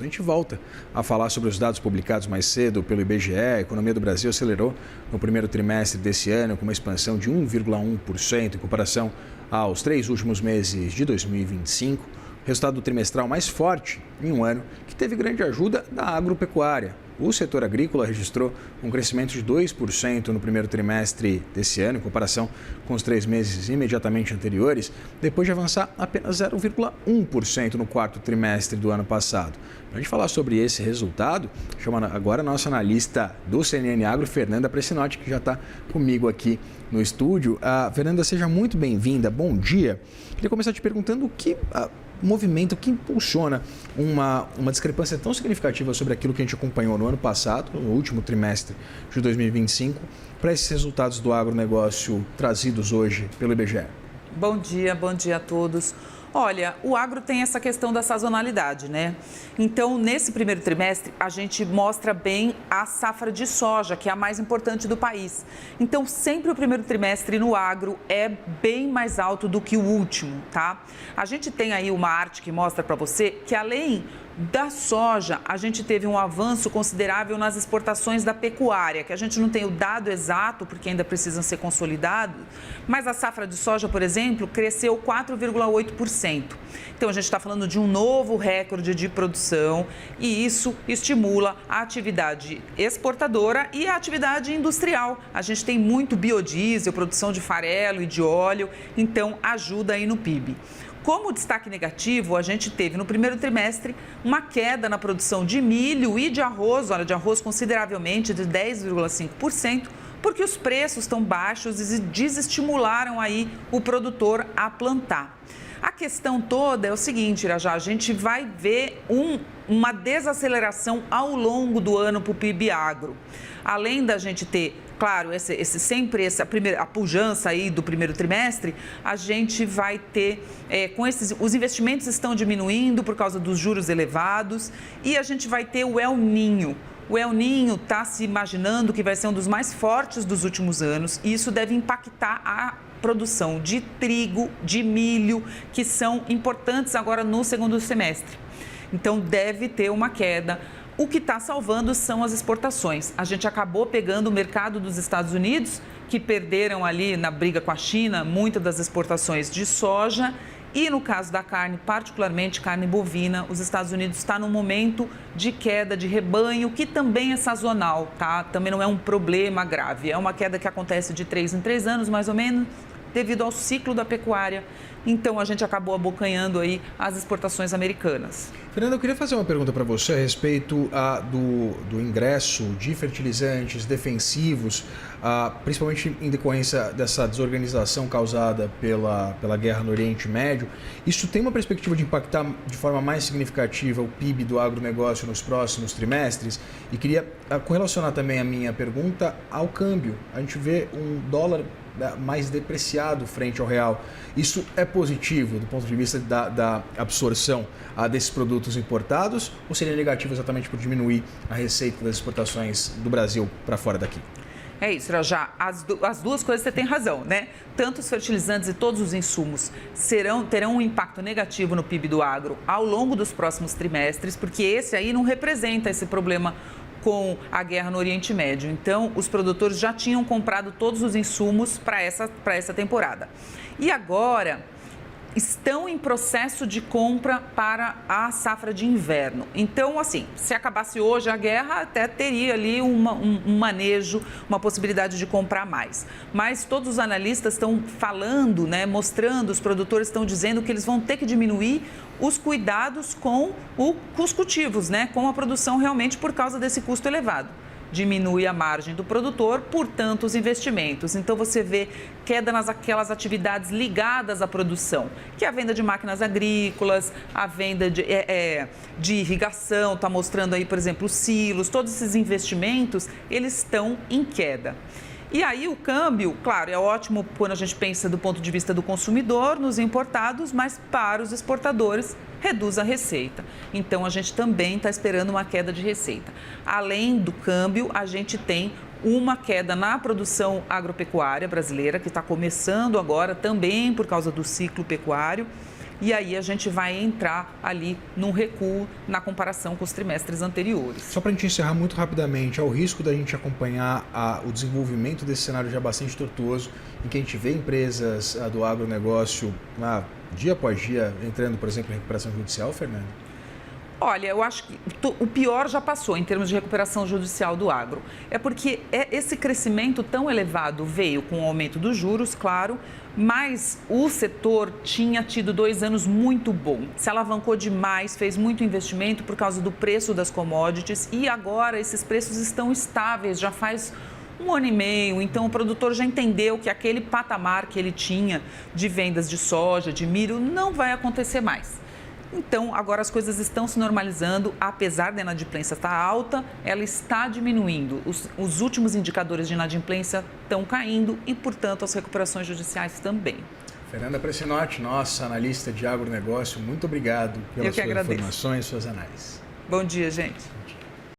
A gente volta a falar sobre os dados publicados mais cedo pelo IBGE. A economia do Brasil acelerou no primeiro trimestre desse ano, com uma expansão de 1,1% em comparação aos 3 últimos meses de 2025. Resultado trimestral mais forte em um ano que teve grande ajuda da agropecuária. O setor agrícola registrou um crescimento de 2% no primeiro trimestre desse ano, em comparação com os 3 meses imediatamente anteriores, depois de avançar apenas 0,1% no quarto trimestre do ano passado. Para a gente falar sobre esse resultado, chama agora a nossa analista do CNN Agro, Fernanda Pressinotti, que já está comigo aqui no estúdio. Fernanda, seja muito bem-vinda, bom dia. Queria começar te perguntando o que movimento que impulsiona uma discrepância tão significativa sobre aquilo que a gente acompanhou no ano passado, no último trimestre de 2025, para esses resultados do agronegócio trazidos hoje pelo IBGE. Bom dia a todos. Olha, o agro tem essa questão da sazonalidade, né? Então, nesse primeiro trimestre, a gente mostra bem a safra de soja, que é a mais importante do país. Então, sempre o primeiro trimestre no agro é bem mais alto do que o último, tá? A gente tem aí uma arte que mostra para você que, além da soja, a gente teve um avanço considerável nas exportações da pecuária, que a gente não tem o dado exato, porque ainda precisam ser consolidados, mas a safra de soja, por exemplo, cresceu 4,8%. Então, a gente está falando de um novo recorde de produção e isso estimula a atividade exportadora e a atividade industrial. A gente tem muito biodiesel, produção de farelo e de óleo, então ajuda aí no PIB. Como destaque negativo, a gente teve no primeiro trimestre uma queda na produção de milho e de arroz, de arroz consideravelmente de 10,5%, porque os preços estão baixos e desestimularam aí o produtor a plantar. A questão toda é o seguinte, Irajá, a gente vai ver uma desaceleração ao longo do ano para o PIB agro. Além da gente ter, claro, a pujança aí do primeiro trimestre, a gente vai ter, os investimentos estão diminuindo por causa dos juros elevados e a gente vai ter o El Niño. O El Niño está se imaginando que vai ser um dos mais fortes dos últimos anos e isso deve impactar a produção de trigo, de milho, que são importantes agora no segundo semestre. Então, deve ter uma queda. O que está salvando são as exportações. A gente acabou pegando o mercado dos Estados Unidos, que perderam ali na briga com a China muitas das exportações de soja. E no caso da carne, particularmente carne bovina, os Estados Unidos está num momento de queda de rebanho, que também é sazonal, tá? Também não é um problema grave. É uma queda que acontece de 3 em 3 anos, mais ou menos, devido ao ciclo da pecuária. Então, a gente acabou abocanhando aí as exportações americanas. Fernanda, eu queria fazer uma pergunta para você a respeito do ingresso de fertilizantes defensivos, principalmente em decorrência dessa desorganização causada pela guerra no Oriente Médio. Isso tem uma perspectiva de impactar de forma mais significativa o PIB do agronegócio nos próximos trimestres? E queria correlacionar também a minha pergunta ao câmbio. A gente vê um dólar mais depreciado frente ao real. Isso é positivo do ponto de vista da absorção desses produtos importados ou seria negativo exatamente por diminuir a receita das exportações do Brasil para fora daqui? É isso, Irajá. As duas coisas você tem razão, né? Tanto os fertilizantes e todos os insumos terão um impacto negativo no PIB do agro ao longo dos próximos trimestres, porque esse aí não representa esse problema com a guerra no Oriente Médio. Então, os produtores já tinham comprado todos os insumos para essa temporada. E agora estão em processo de compra para a safra de inverno. Então, assim, se acabasse hoje a guerra, até teria ali um manejo, uma possibilidade de comprar mais. Mas todos os analistas estão falando, né, mostrando, os produtores estão dizendo que eles vão ter que diminuir os cuidados com os cultivos, né, com a produção realmente por causa desse custo elevado. Diminui a margem do produtor, portanto, os investimentos. Então, você vê queda naquelas atividades ligadas à produção, que é a venda de máquinas agrícolas, a venda de irrigação, está mostrando aí, por exemplo, os silos, todos esses investimentos, eles estão em queda. E aí o câmbio, claro, é ótimo quando a gente pensa do ponto de vista do consumidor, nos importados, mas para os exportadores reduz a receita. Então, a gente também está esperando uma queda de receita. Além do câmbio, a gente tem uma queda na produção agropecuária brasileira, que está começando agora também por causa do ciclo pecuário. e aí a gente vai entrar ali num recuo na comparação com os trimestres anteriores. Só para a gente encerrar muito rapidamente, há o risco da gente acompanhar o desenvolvimento desse cenário já bastante tortuoso, em que a gente vê empresas do agronegócio dia após dia entrando, por exemplo, em recuperação judicial, Fernando? Olha, eu acho que o pior já passou em termos de recuperação judicial do agro. É porque esse crescimento tão elevado veio com o aumento dos juros, claro, mas o setor tinha tido 2 anos muito bons. Se alavancou demais, fez muito investimento por causa do preço das commodities e agora esses preços estão estáveis, já faz 1 ano e meio, então o produtor já entendeu que aquele patamar que ele tinha de vendas de soja, de milho, não vai acontecer mais. Então, agora as coisas estão se normalizando, apesar da inadimplência estar alta, ela está diminuindo. Os últimos indicadores de inadimplência estão caindo e, portanto, as recuperações judiciais também. Fernanda Presinotti, nossa analista de agronegócio, muito obrigado pelas suas informações, suas análises. Bom dia, gente.